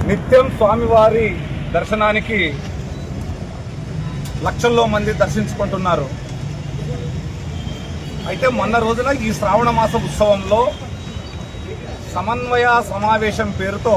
నిత్యం స్వామివారి దర్శనానికి లక్షల్లో మంది దర్శించుకుంటున్నారు. అయితే మొన్న రోజున ఈ శ్రావణ మాస ఉత్సవంలో సమన్వయ సమావేశం పేరుతో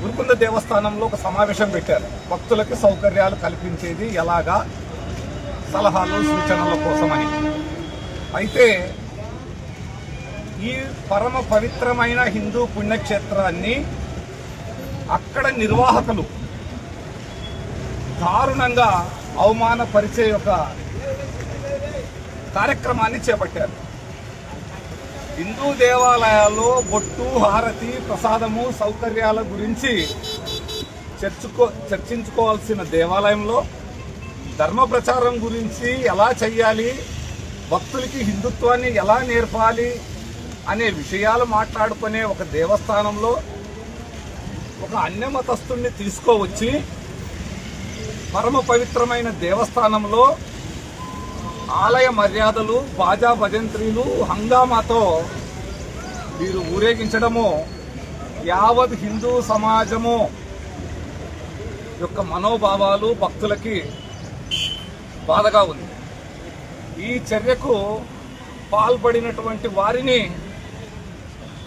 ఉరుకుంద దేవస్థానంలో ఒక సమావేశం పెట్టారు. భక్తులకి సౌకర్యాలు కల్పించేది ఎలాగా, సలహాలు సూచనల కోసమని. అయితే ఈ పరమ పవిత్రమైన హిందూ పుణ్యక్షేత్రాన్ని అక్కడ నిర్వాహకులు దారుణంగా అవమానపరిచే ఒక కార్యక్రమాన్ని చేపట్టారు. హిందూ దేవాలయాల్లో బొట్టు, హారతి, ప్రసాదము, సౌకర్యాల గురించి చర్చించుకోవాల్సిన దేవాలయంలో ధర్మ ప్రచారం గురించి ఎలా చెయ్యాలి, భక్తులకి హిందుత్వాన్ని ఎలా నేర్పాలి అనే విషయాలు మాట్లాడుకునే ఒక దేవస్థానంలో ఒక అన్యమతస్థుణ్ణి తీసుకోవచ్చి పరమ పవిత్రమైన దేవస్థానంలో ఆలయ మర్యాదలు, బాజా భజంత్రీలు, హంగామాతో వీరు ఊరేగించడము యావత్ హిందూ సమాజము యొక్క మనోభావాలు భక్తులకి బాధగా ఉంది. ఈ చర్యకు పాల్పడినటువంటి వారిని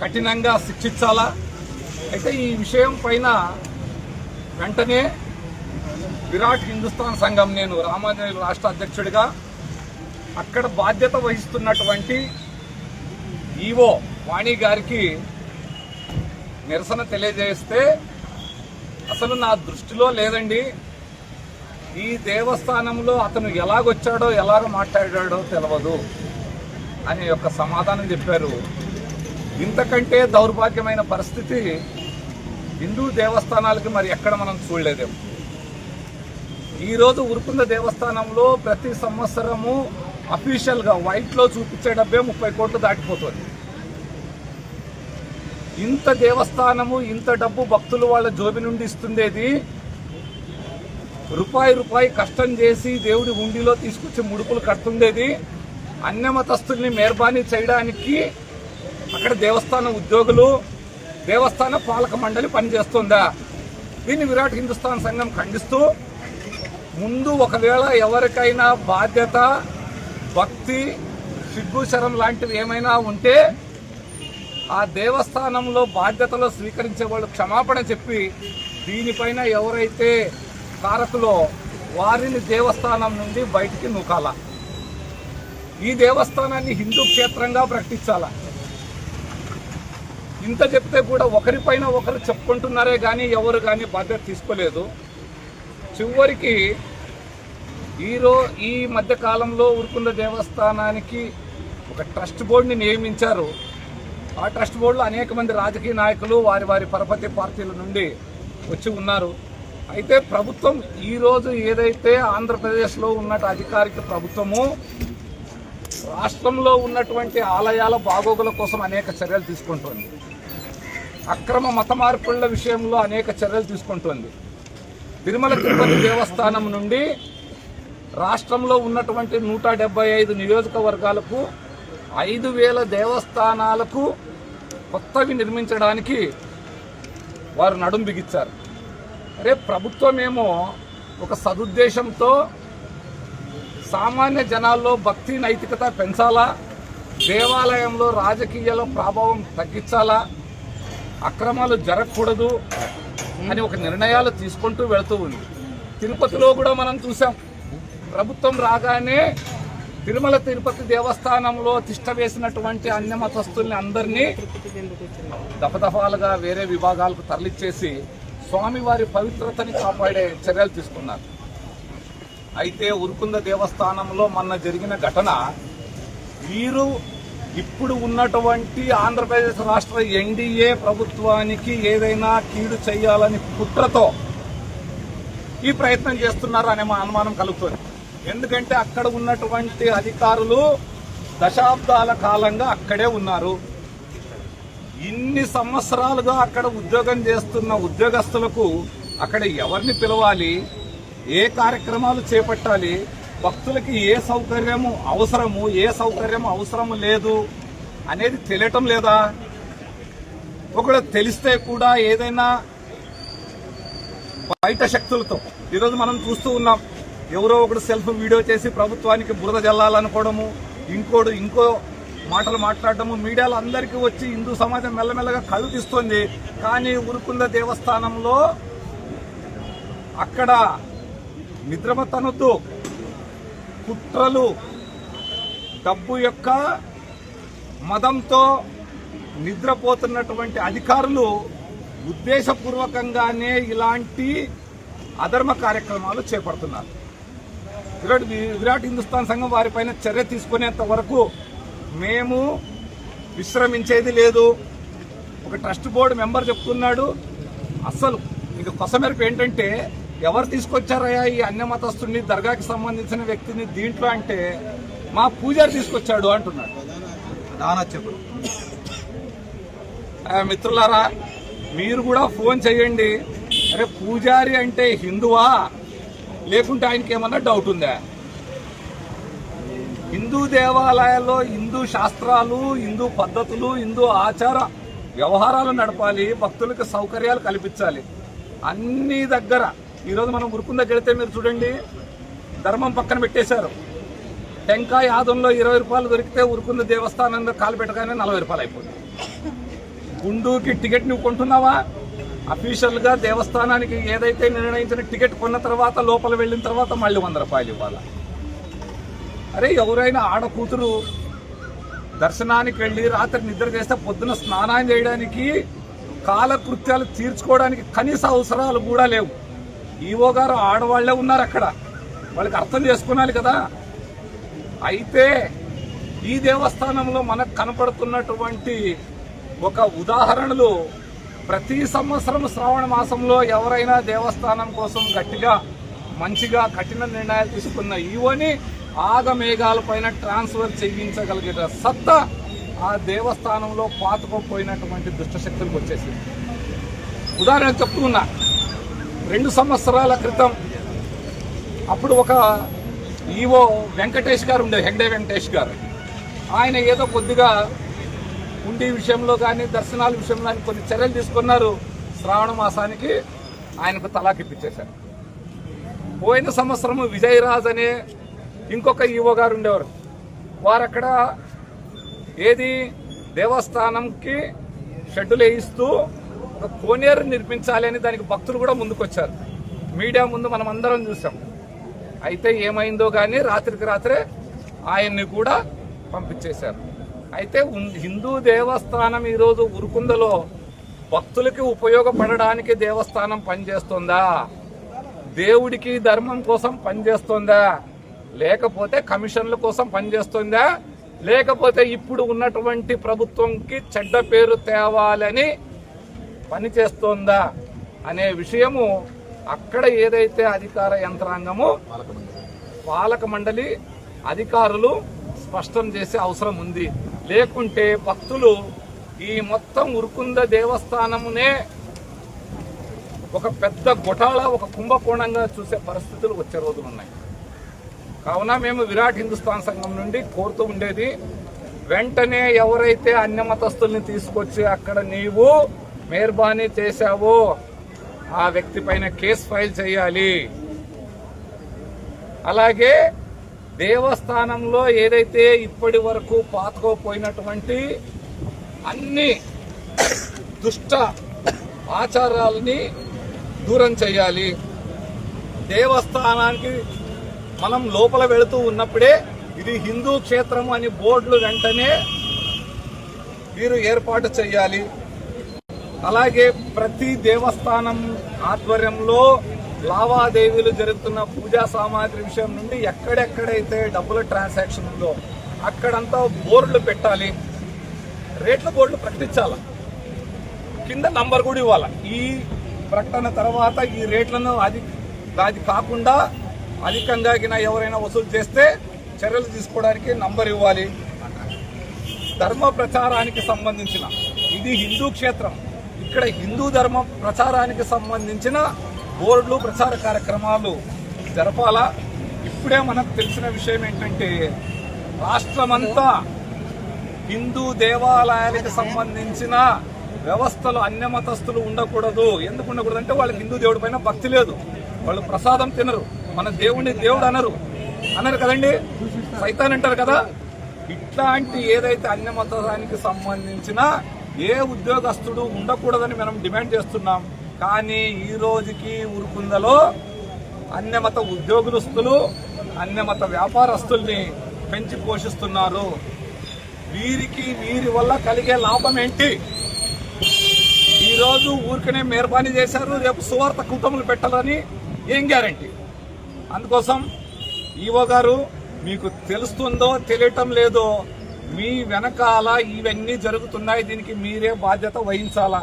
కఠినంగా శిక్షించాలా? అయితే ఈ విషయం పైన వెంటనే విరాట్ హిందుస్థాన్ సంఘం, నేను రామాంజనేయులు రాష్ట్ర అధ్యక్షుడిగా అక్కడ బాధ్యత వహిస్తున్నటువంటి ఈవో వాణి గారికి నిరసన తెలియజేస్తే, అసలు నా దృష్టిలో లేదండి, ఈ దేవస్థానంలో అతను ఎలాగొచ్చాడో ఎలాగ మాట్లాడాడో తెలియదు అనే యొక్క సమాధానం చెప్పారు. ఇంతకంటే దౌర్భాగ్యమైన పరిస్థితి హిందూ దేవస్థానాలకి మరి ఎక్కడ మనం చూడలేదేమో. ఈరోజు ఉరుకుంద దేవస్థానంలో ప్రతి సంవత్సరము అఫీషియల్గా వైట్లో చూపించే డబ్బే 30 కోట్లు దాటిపోతుంది. ఇంత దేవస్థానము, ఇంత డబ్బు భక్తులు వాళ్ళ జోబి నుండి ఇస్తుండేది రూపాయి కష్టం చేసి దేవుడి హుండీలో తీసుకొచ్చి ముడుపులు కడుతుండేది అన్యమతస్తుల్ని మెహర్బానీ చేయడానికి అక్కడ దేవస్థాన ఉద్యోగులు, దేవస్థాన పాలక మండలి పనిచేస్తుందా? దీన్ని విరాట్ హిందుస్థాన్ సంఘం ఖండిస్తూ, ముందు ఒకవేళ ఎవరికైనా బాధ్యత, భక్తి, సిగ్గుశరం లాంటివి ఏమైనా ఉంటే ఆ దేవస్థానంలో బాధ్యతలు స్వీకరించే వాళ్ళు క్షమాపణ చెప్పి దీనిపైన ఎవరైతే కారకులో వారిని దేవస్థానం నుండి బయటికి నూకాల. ఈ దేవస్థానాన్ని హిందూ క్షేత్రంగా ప్రకటించాల. ఇంత చెప్తే కూడా ఒకరిపైన ఒకరు చెప్పుకుంటున్నారే కానీ ఎవరు కానీ బాధ్యత తీసుకోలేదు. చివరికి ఈ మధ్య కాలంలో ఉరుకుంద దేవస్థానానికి ఒక ట్రస్ట్ బోర్డుని నియమించారు. ఆ ట్రస్ట్ బోర్డులో అనేక మంది రాజకీయ నాయకులు వారి వారి పరపతి పార్టీల నుండి వచ్చి ఉన్నారు. అయితే ప్రభుత్వం ఈరోజు ఏదైతే ఆంధ్రప్రదేశ్లో ఉన్నట్టు అధికారిక ప్రభుత్వము రాష్ట్రంలో ఉన్నటువంటి ఆలయాల బాగోగుల కోసం అనేక చర్యలు తీసుకుంటోంది. అక్రమ మత మార్పుల విషయంలో అనేక చర్యలు తీసుకుంటోంది. తిరుమల తిరుపతి దేవస్థానం నుండి రాష్ట్రంలో ఉన్నటువంటి 175 నియోజకవర్గాలకు 5,000 దేవస్థానాలకు కొత్తవి నిర్మించడానికి వారు నడుం బిగించారు. అరే, ప్రభుత్వమేమో ఒక సదుద్దేశంతో సామాన్య జనాల్లో భక్తి, నైతికత పెంచాలా, దేవాలయంలో రాజకీయాల ప్రభావం తగ్గించాలా, అక్రమాలు జరగకూడదు అని ఒక నిర్ణయాలు తీసుకుంటూ వెళుతూ ఉంది. తిరుపతిలో కూడా మనం చూసాం. ప్రభుత్వం రాగానే తిరుమల తిరుపతి దేవస్థానంలో తిష్ట వేసినటువంటి అన్యమతస్తుల్ని అందరినీ దఫదఫాలుగా వేరే విభాగాలకు తరలిచ్చేసి స్వామివారి పవిత్రతని కాపాడే చర్యలు తీసుకున్నారు. అయితే ఉరుకుంద దేవస్థానంలో మొన్న జరిగిన ఘటన వీరు ఇప్పుడు ఉన్నటువంటి ఆంధ్రప్రదేశ్ రాష్ట్ర ఎన్డీఏ ప్రభుత్వానికి ఏదైనా కీడు చేయాలని కుట్రతో ఈ ప్రయత్నం చేస్తున్నారు అనే అనుమానం కలుగుతుంది. ఎందుకంటే అక్కడ ఉన్నటువంటి అధికారులు దశాబ్దాల కాలంగా అక్కడే ఉన్నారు. ఇన్ని సంవత్సరాలుగా అక్కడ ఉద్యోగం చేస్తున్న ఉద్యోగస్తులకు అక్కడ ఎవరిని పిలవాలి, ఏ కార్యక్రమాలు చేపట్టాలి, భక్తులకి ఏ సౌకర్యము అవసరము, ఏ సౌకర్యము అవసరము లేదు అనేది తెలియటం లేదా? ఒకవేళ తెలిస్తే కూడా ఏదైనా బయట శక్తులతో ఈరోజు మనం చూస్తూ ఉన్నాం. ఎవరో ఒకడు సెల్ఫ్ వీడియో చేసి ప్రభుత్వానికి బురద జల్లాలనుకోవడము, ఇంకో మాటలు మాట్లాడటము, మీడియాలో అందరికీ వచ్చి హిందూ సమాజం మెల్లమెల్లగా కళ్ళు తీస్తోంది. కానీ ఉరుకుంద దేవస్థానంలో అక్కడ నిద్రమతనతో కుట్రలు, డబ్బు యొక్క మదంతో నిద్రపోతున్నటువంటి అధికారులు ఉద్దేశపూర్వకంగానే ఇలాంటి అధర్మ కార్యక్రమాలు చేపడుతున్నారు. విరాట్ హిందుస్థాన్ సంఘం వారిపైన చర్య తీసుకునేంత వరకు మేము విశ్రమించేది లేదు. ఒక ట్రస్ట్ బోర్డు మెంబర్ చెప్తున్నాడు. అసలు ఇక కొసమెరుపు ఏంటంటే, ఎవరు తీసుకొచ్చారయ్యా ఈ అన్యమతస్తుడిని, దర్గాకి సంబంధించిన వ్యక్తిని దీంట్లో అంటే, మా పూజారి తీసుకొచ్చాడు అంటున్నాడు. నానచ్చప్పుడు మిత్రులారా, మీరు కూడా ఫోన్ చేయండి. అరే పూజారి అంటే హిందువా లేకుంటే ఆయనకి ఏమన్నా డౌట్ ఉందా? హిందూ దేవాలయాల్లో హిందూ శాస్త్రాలు, హిందూ పద్ధతులు, హిందూ ఆచార వ్యవహారాలు నడపాలి, భక్తులకు సౌకర్యాలు కల్పించాలి. అన్ని దగ్గర ఈరోజు మనం ఉరుకుందకి వెళితే మీరు చూడండి, ధర్మం పక్కన పెట్టేశారు. టెంకాయ ఆదంలో 20 రూపాయలు దొరికితే ఉరుకుంద దేవస్థానంలో కాలు పెట్టగానే 40 రూపాయలు అయిపోతుంది. గుండూకి టికెట్ నువ్వు కొంటున్నావా? అఫీషియల్గా దేవస్థానానికి ఏదైతే నిర్ణయించిన టికెట్ కొన్న తర్వాత లోపల వెళ్ళిన తర్వాత మళ్ళీ 100 రూపాయలు ఇవ్వాలా? అరే ఎవరైనా ఆడకూతురు దర్శనానికి వెళ్ళి రాత్రి నిద్ర చేస్తే పొద్దున స్నానం చేయడానికి, కాలకృత్యాలు తీర్చుకోవడానికి కనీస అవసరాలు కూడా లేవు. ఈవో గారు ఆడవాళ్లే ఉన్నారు అక్కడ, వాళ్ళకి అర్థం చేసుకున్నాలి కదా. అయితే ఈ దేవస్థానంలో మనకు కనపడుతున్నటువంటి ఒక ఉదాహరణలు, ప్రతి సంవత్సరం శ్రావణ మాసంలో ఎవరైనా దేవస్థానం కోసం గట్టిగా మంచిగా కఠిన నిర్ణయాలు తీసుకున్న ఈవోని ఆగమేఘాలపైన ట్రాన్స్ఫర్ చేయించగలిగిన సత్తా ఆ దేవస్థానంలో పాతుకుపోయినటువంటి దుష్టశక్తులకు వచ్చేసి. ఉదాహరణ చెప్తున్నా, 2 సంవత్సరాల క్రితం అప్పుడు ఒక ఈవో వెంకటేష్ గారు ఉండే, హెగ్డే వెంకటేష్ గారు, ఆయన ఏదో కొద్దిగా ఉండి విషయంలో కానీ దర్శనాల విషయంలో కానీ కొన్ని చర్యలు తీసుకున్నారు. శ్రావణ మాసానికి ఆయనకు తలాకిప్పించేశారు. పోయిన సంవత్సరము విజయరాజ్ అనే ఇంకొక ఈవో గారు ఉండేవారు. వారు అక్కడ ఏది దేవస్థానంకి షెడ్యూల్ వేయిస్తూ ఒక కోనేరు నిర్మించాలి అని దానికి భక్తులు కూడా ముందుకొచ్చారు. మీడియా ముందు మనం అందరం చూసాం. అయితే ఏమైందో కానీ రాత్రికి రాత్రే ఆయన్ని కూడా పంపించేశారు. అయితే హిందూ దేవస్థానం ఈరోజు ఉరుకుందలో భక్తులకి ఉపయోగపడడానికి దేవస్థానం పనిచేస్తుందా? దేవుడికి ధర్మం కోసం పనిచేస్తుందా? లేకపోతే కమిషన్ల కోసం పనిచేస్తుందా? లేకపోతే ఇప్పుడు ఉన్నటువంటి ప్రభుత్వంకి చెడ్డ పేరు తేవాలని పనిచేస్తోందా అనే విషయము అక్కడ ఏదైతే అధికార యంత్రాంగము, పాలక మండలి అధికారులు స్పష్టం చేసే అవసరం ఉంది. లేకుంటే భక్తులు ఈ మొత్తం ఉరుకుంద దేవస్థానమునే ఒక పెద్ద గొటాల, ఒక కుంభకోణంగా చూసే పరిస్థితులు వచ్చే రోజులు ఉన్నాయి. కావున మేము విరాట్ హిందుస్థాన్ సంఘం నుండి కోరుతూ ఉండేది, వెంటనే ఎవరైతే అన్యమతస్తుల్ని తీసుకొచ్చి అక్కడ నీవు మెహర్బానీ చేశావో ఆ వ్యక్తి పైన కేసు ఫైల్ చేయాలి. అలాగే దేవస్థానంలో ఏదైతే ఇప్పటి వరకు పాతుకోపోయినటువంటి అన్ని దుష్ట ఆచారాలని దూరం చేయాలి. దేవస్థానానికి మనం లోపల వెళుతూ ఉన్నప్పుడే ఇది హిందూ క్షేత్రం అని బోర్డులు వెంటనే వీరు ఏర్పాటు చేయాలి. అలాగే ప్రతి దేవస్థానం ఆధ్వర్యంలో లావాదేవీలు జరుగుతున్న పూజా సామాగ్రి విషయం నుండి ఎక్కడెక్కడైతే డబ్బుల ట్రాన్సాక్షన్ ఉందో అక్కడంతా బోర్డులు పెట్టాలి, రేట్ల బోర్డులు ప్రకటించాలి, కింద నంబర్ కూడా ఇవ్వాలి. ఈ ప్రకటన తర్వాత ఈ రేట్లను అది కాకుండా అధికంగా ఎవరైనా వసూలు చేస్తే చర్యలు తీసుకోవడానికి నంబర్ ఇవ్వాలి. ధర్మ ప్రచారానికి సంబంధించిన, ఇది హిందూ క్షేత్రం, ఇక్కడ హిందూ ధర్మ ప్రచారానికి సంబంధించిన బోర్డులు ప్రచార కార్యక్రమాలు జరపాలా. ఇప్పుడే మనకు తెలిసిన విషయం ఏంటంటే రాష్ట్రమంతా హిందూ దేవాలయాలకు సంబంధించిన వ్యవస్థలో అన్యమతస్థులు ఉండకూడదు. ఎందుకు ఉండకూడదు అంటే వాళ్ళకి హిందూ దేవుడి పైన భక్తి లేదు, వాళ్ళు ప్రసాదం తినరు, మన దేవుడిని దేవుడు అనరు కదండి, సైతాన్ అంటారు కదా. ఇట్లాంటి ఏదైతే అన్యమతానికి సంబంధించిన ఏ ఉద్యోగస్తుడు ఉండకూడదని మనం డిమాండ్ చేస్తున్నాం. కానీ ఈ రోజుకి ఉరుకుందలో అన్యమత ఉద్యోగస్తులు అన్యమత వ్యాపారస్తుల్ని పెంచి పోషిస్తున్నారు. వీరి వల్ల కలిగే లాభం ఏంటి? ఈరోజు ఊరికనే మెహర్బానీ చేశారు, రేపు సువార్త కూటములు పెట్టాలని ఏం గ్యారంటీ? అందుకోసం ఈవో గారు, మీకు తెలుస్తుందో తెలియటం లేదో, మీ వెనకాల ఇవన్నీ జరుగుతున్నాయి, దీనికి మీరే బాధ్యత వహించాలా.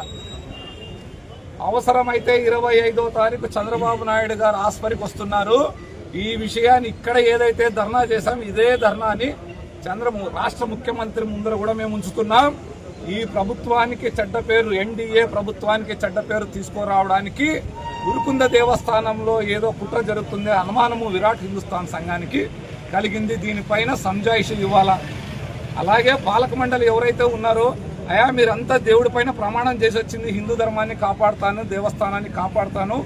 అవసరమైతే 25వ తారీఖు చంద్రబాబు నాయుడు గారు ఆస్పరికి వస్తున్నారు. ఈ విషయాన్ని ఇక్కడ ఏదైతే ధర్నా చేశాం ఇదే ధర్నాని రాష్ట్ర ముఖ్యమంత్రి ముందర కూడా మేము ఉంచుతున్నాం. ఈ ప్రభుత్వానికి చెడ్డ పేరు, ఎన్డీఏ ప్రభుత్వానికి చెడ్డ పేరు తీసుకురావడానికి ఉరుకుంద దేవస్థానంలో ఏదో కుట్ర జరుగుతుంది అనుమానము విరాట్ హిందుస్థాన్ సంఘానికి కలిగింది. దీనిపైన సంజాయిషి ఇవ్వాలా. అలాగే పాలక మండలి ఎవరైతే ఉన్నారో, అయా మీరంతా దేవుడి పైన ప్రమాణం చేసి వచ్చింది, హిందూ ధర్మాన్ని కాపాడుతాను, దేవస్థానాన్ని కాపాడుతాను,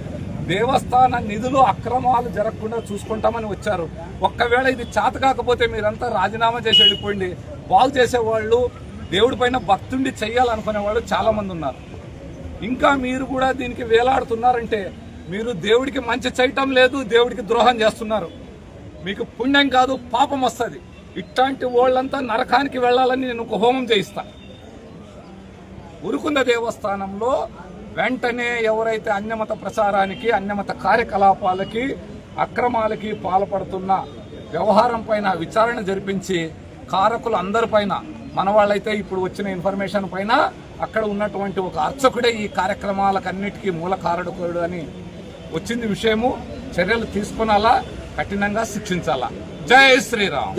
దేవస్థాన నిధులు అక్రమాలు జరగకుండా చూసుకుంటామని వచ్చారు. ఒక్కవేళ ఇది చేత కాకపోతే మీరంతా రాజీనామా చేసి వెళ్ళిపోయింది. బాగు చేసేవాళ్ళు, దేవుడి పైన భక్తుండి చెయ్యాలనుకునే వాళ్ళు చాలా మంది ఉన్నారు. ఇంకా మీరు కూడా దీనికి వేలాడుతున్నారంటే మీరు దేవుడికి మంచి చేయటం లేదు, దేవుడికి ద్రోహం చేస్తున్నారు. మీకు పుణ్యం కాదు పాపం వస్తుంది. ఇట్లాంటి వాళ్ళంతా నరకానికి వెళ్ళాలని నేను ఒక హోమం చేయిస్తా. ఉరుకుంద దేవస్థానంలో వెంటనే ఎవరైతే అన్యమత ప్రచారానికి, అన్యమత కార్యకలాపాలకి, అక్రమాలకి పాల్పడుతున్న వ్యవహారం పైన విచారణ జరిపించి కారకులు అందరిపైన, మన వాళ్ళైతే ఇప్పుడు వచ్చిన ఇన్ఫర్మేషన్ పైన అక్కడ ఉన్నటువంటి ఒక అర్చకుడే ఈ కార్యక్రమాలకన్నిటికీ మూల కారకుడు అని వచ్చింది విషయము. చర్యలు తీసుకునాలా, కఠినంగా శిక్షించాలా. జై శ్రీరామ్.